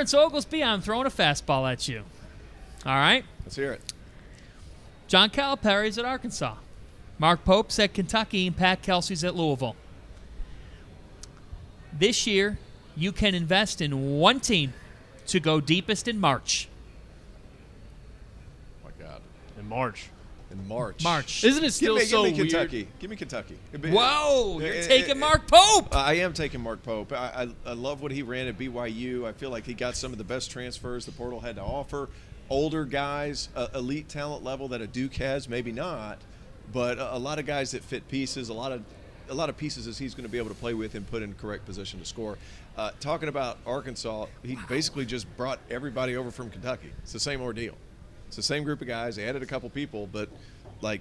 Terrence Oglesby, I'm throwing a fastball at you. All right? Let's hear it. John Calipari's at Arkansas. Mark Pope's at Kentucky, and Pat Kelsey's at Louisville. This year, you can invest in one team to go deepest in March. Oh, my God. In March. In March. March. Isn't it still so give me weird? Kentucky. Give me Kentucky. Whoa, you're taking Mark Pope. I am taking Mark Pope. I love what he ran at BYU. I feel like he got some of the best transfers the portal had to offer. Older guys, elite talent level that a Duke has, maybe not, but a lot of guys that fit pieces, a lot of pieces as he's going to be able to play with and put in correct position to score. Talking about Arkansas, he basically just brought everybody over from Kentucky. It's the same ordeal. It's the same group of guys. They added a couple people, but, like,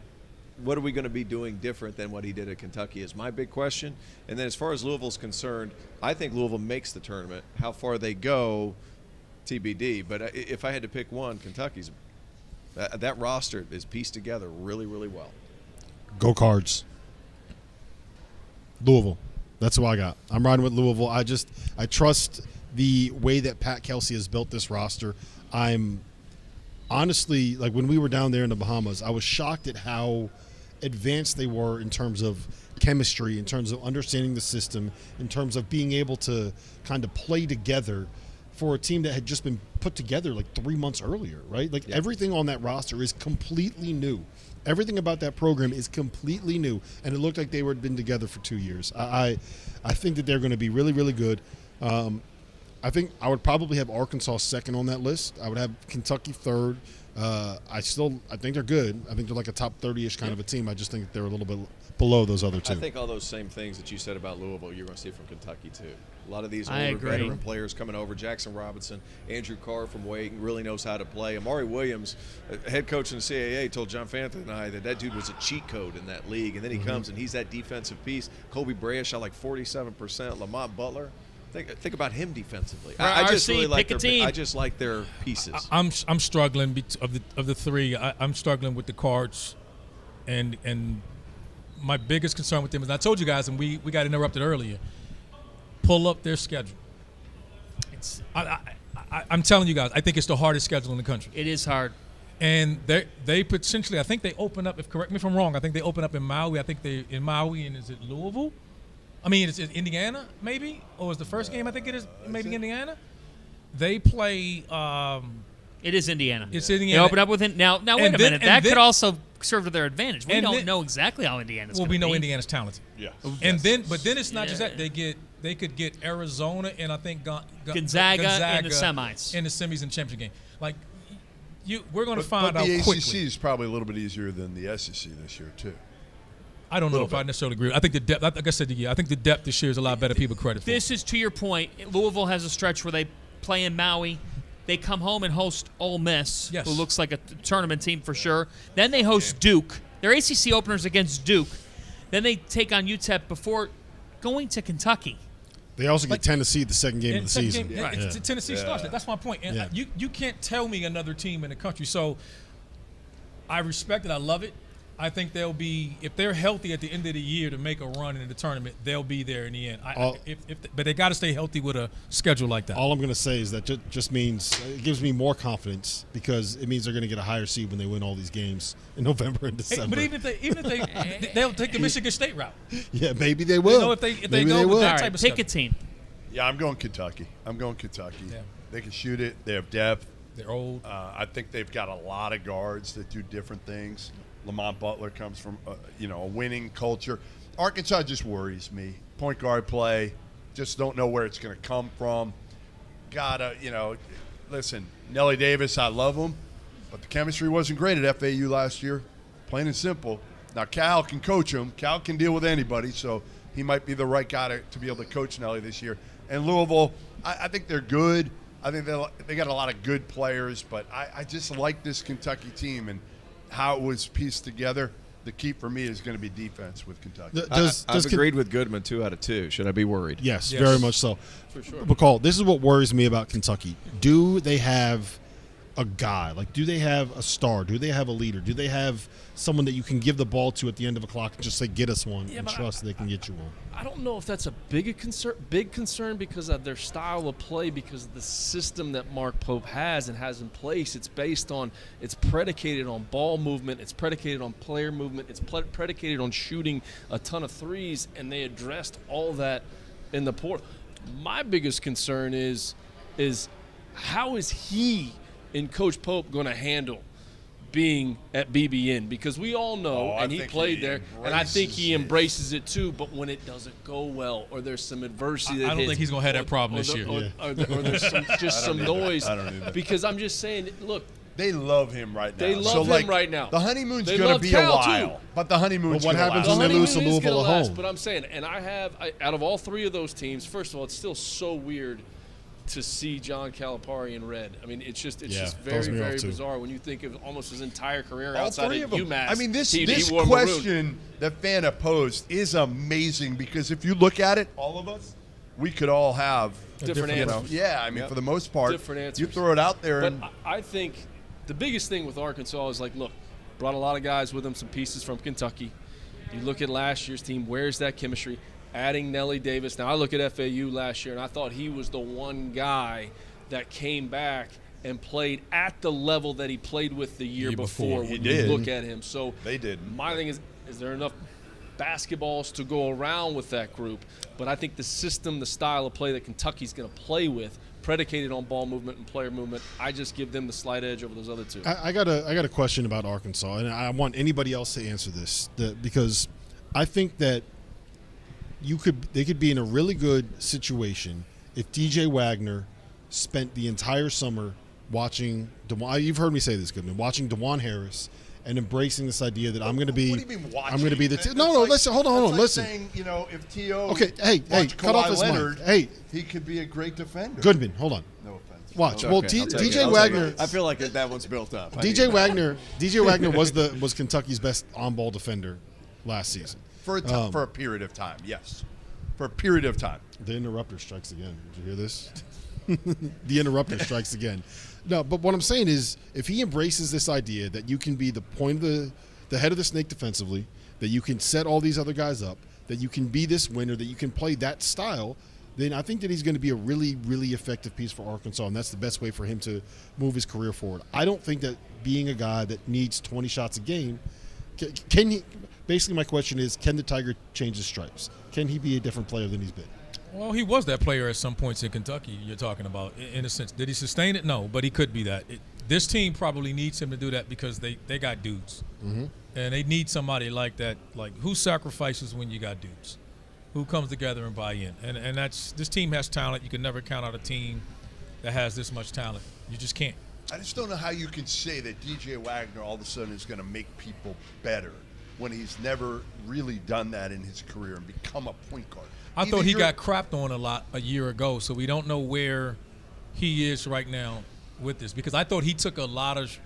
what are we going to be doing different than what he did at Kentucky is my big question. And then as far as Louisville's concerned, I think Louisville makes the tournament. How far they go, TBD. But if I had to pick one, Kentucky's that roster is pieced together really, really well. Go Cards. Louisville. That's what I got. I'm riding with Louisville. I trust the way that Pat Kelsey has built this roster. I'm honestly, like, when we were down there in the Bahamas, I was shocked at how advanced they were in terms of chemistry, in terms of understanding the system, in terms of being able to kind of play together for a team that had just been put together like 3 months earlier, right? Like, everything on that roster is completely new. Everything about that program is completely new, and it looked like they had been together for 2 years. I think that they're going to be really, really good. I think I would probably have Arkansas second on that list. I would have Kentucky third. I think they're good. I think they're like a top 30-ish kind of a team. I just think they're a little bit below those other two. I think all those same things that you said about Louisville, you're going to see from Kentucky too. A lot of these I older agree. veteran players coming over. Jackson Robinson, Andrew Carr from Wake really knows how to play. Amari Williams, head coach in the CAA, told John Fanta and I that dude was a cheat code in that league. And then he comes and he's that defensive piece. Kobe Brea shot like 47%. Lamont Butler. Think about him defensively. I just really like their pieces. I'm struggling of the three. I'm struggling with the Cards, and my biggest concern with them is I told you guys, and we got interrupted earlier. Pull up their schedule. I'm telling you guys, I think it's the hardest schedule in the country. It is hard. And they potentially, I think they open up. Correct me if I'm wrong. I think they open up in Maui. I think they in Maui, and is it Louisville? I mean, is it Indiana, maybe? Or is the first game, I think it is maybe Indiana? They play It is Indiana. It's Indiana. They open up with it. Now wait a minute. That could also serve to their advantage. We don't then, know exactly how Indiana's well, going to be. we know Indiana's talented. Yeah. And then it's not just that. They could get Arizona and I think Gonzaga in the semis. In the semis and championship game. Like, we're going to find but out the quickly. ACC is probably a little bit easier than the SEC this year, too. I don't know if I necessarily agree. I think the depth, like I said to you, I think the depth this year is a lot better people credit for. This is to your point. Louisville has a stretch where they play in Maui. They come home and host Ole Miss, who looks like a tournament team for sure. Then they host Duke. Their ACC openers against Duke. Then they take on UTEP before going to Kentucky. They also get Tennessee the second game of the season. Tennessee starts it. That's my point. And you can't tell me another team in the country. So I respect it. I love it. I think they'll be, if they're healthy at the end of the year to make a run in the tournament, they'll be there in the end. But they got to stay healthy with a schedule like that. All I'm going to say is that just means it gives me more confidence because it means they're going to get a higher seed when they win all these games in November and December. But even if they they'll take the Michigan State route. Yeah, maybe they will. You know, if they go with that type of pick stuff. a team. Yeah, I'm going Kentucky. Yeah. They can shoot it. They have depth. They're old. I think they've got a lot of guards that do different things. Lamont Butler comes from a winning culture. Arkansas just worries me. Point guard play, just don't know where it's going to come from. Listen, Nelly Davis, I love him, but the chemistry wasn't great at FAU last year. Plain and simple. Now Cal can coach him. Cal can deal with anybody, so he might be the right guy to be able to coach Nelly this year. And Louisville, I think they're good. I think they got a lot of good players, but I just like this Kentucky team and how it was pieced together. The key for me is going to be defense with Kentucky. I've agreed with Goodman 2 out of 2. Should I be worried? Yes, very much so. For sure. McCall, this is what worries me about Kentucky. Do they have a guy? Like, do they have a star? Do they have a leader? Do they have someone that you can give the ball to at the end of a clock and just say, get us one, and trust they can get you one? I don't know if that's a big concern because of their style of play, because of the system that Mark Pope has and has in place. It's predicated on ball movement. It's predicated on player movement. It's predicated on shooting a ton of threes, and they addressed all that in the portal. My biggest concern is how is he and Coach Pope going to handle being at BBN? Because we all know, and he played there, and I think he embraces it too, but when it doesn't go well or there's some adversity I don't think he's going to have that problem this year. Or there's some noise. I don't either. Because I'm just saying, look, they love him right now. They love him right now. The honeymoon's They going to love be Cal, a while. too. But the honeymoon's But what going to happens last. when they lose to honeymoon is Louisville gonna at last, home? But I'm saying, and out of all three of those teams, first of all, it's so weird to see John Calipari in red. I mean, it's just very, very bizarre when you think of almost his entire career All outside three of of them. UMass. I mean, this he wore maroon. question that Fanta posed is amazing, because if you look at it, all of us, we could all have Different answers. Yeah, I mean, for the most part, Different answers. you throw it out there. But And I think the biggest thing with Arkansas is, like, look, brought a lot of guys with them, some pieces from Kentucky. You look at last year's team, where's that chemistry? Adding Nelly Davis. Now, I look at FAU last year, and I thought he was the one guy that came back and played at the level that he played with the year before. He when did. you look at him. So They did. My thing is there enough basketballs to go around with that group? But I think the system, the style of play that Kentucky's going to play with, predicated on ball movement and player movement, I just give them the slight edge over those other two. I got a question about Arkansas, and I want anybody else to answer this, because I think that they could be in a really good situation if DJ Wagner spent the entire summer watching you've heard me say this, Goodman, watching DeJuan Harris and embracing this idea that I'm going to be. What do you mean watching? I'm going to be the. Listen, hold on, like listen. Saying, if T.O. Okay, hey, cut off his Leonard, mic. Hey, he could be a great defender. Goodman, hold on. No offense. Watch. Okay, Well, I'll take it. DJ I'll Wagner. take it. I feel like that one's built up. DJ Wagner was Kentucky's best on-ball defender last season. For a period of time, yes. For a period of time. The interrupter strikes again. Did you hear this? The interrupter strikes again. No, but what I'm saying is, if he embraces this idea that you can be the point of the head of the snake defensively, that you can set all these other guys up, that you can be this winner, that you can play that style, then I think that he's going to be a really, really effective piece for Arkansas, and that's the best way for him to move his career forward. I don't think that being a guy that needs 20 shots a game, can he? Basically, my question is, can the Tiger change his stripes? Can he be a different player than he's been? Well, he was that player at some points in Kentucky you're talking about, in a sense. Did he sustain it? No, but he could be that. This team probably needs him to do that because they got dudes. Mm-hmm. And they need somebody like that. Like, who sacrifices when you got dudes? Who comes together and buy in? And this team has talent. You can never count out a team that has this much talent. You just can't. I just don't know how you can say that DJ Wagner all of a sudden is going to make people better when he's never really done that in his career and become a point guard. I thought he got crapped on a lot a year ago, so we don't know where he is right now with this, because I thought he took a lot of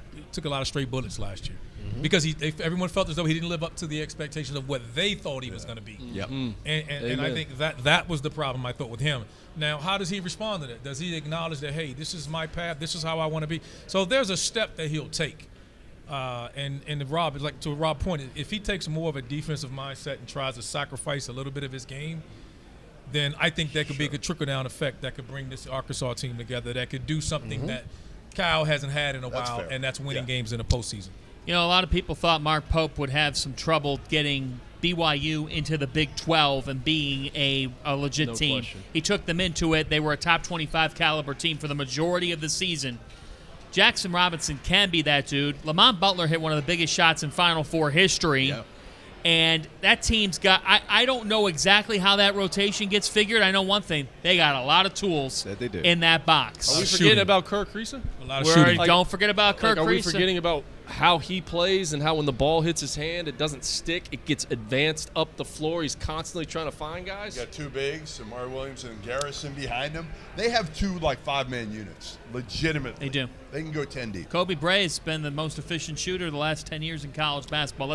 straight bullets last year, because everyone felt as though he didn't live up to the expectations of what they thought he was going to be. Yep. And I think that was the problem I thought with him. Now, how does he respond to that? Does he acknowledge that, hey, this is my path, this is how I want to be? So there's a step that he'll take. And Rob, like to Rob's point, if he takes more of a defensive mindset and tries to sacrifice a little bit of his game, then I think there could be a trickle-down effect that could bring this Arkansas team together, that could do something that Cal hasn't had in a while, fair. and that's winning games in the postseason. You know, a lot of people thought Mark Pope would have some trouble getting BYU into the Big 12 and being a legit team. Question. He took them into it. They were a top 25 caliber team for the majority of the season. Jackson Robinson can be that dude. Lamont Butler hit one of the biggest shots in Final Four history. Yeah. And that team's got – I don't know exactly how that rotation gets figured. I know one thing. They got a lot of tools That they do. in that box. Are we forgetting about Kirk Creason? A lot of shooting. Don't forget about Kirk Are we Creason. forgetting about how he plays and how when the ball hits his hand, it doesn't stick. It gets advanced up the floor. He's constantly trying to find guys. You got two bigs, Amari Williams and Garrison behind him. They have two, five-man units, legitimately. They do. They can go 10 deep. Kobe Bray has been the most efficient shooter the last 10 years in college basketball.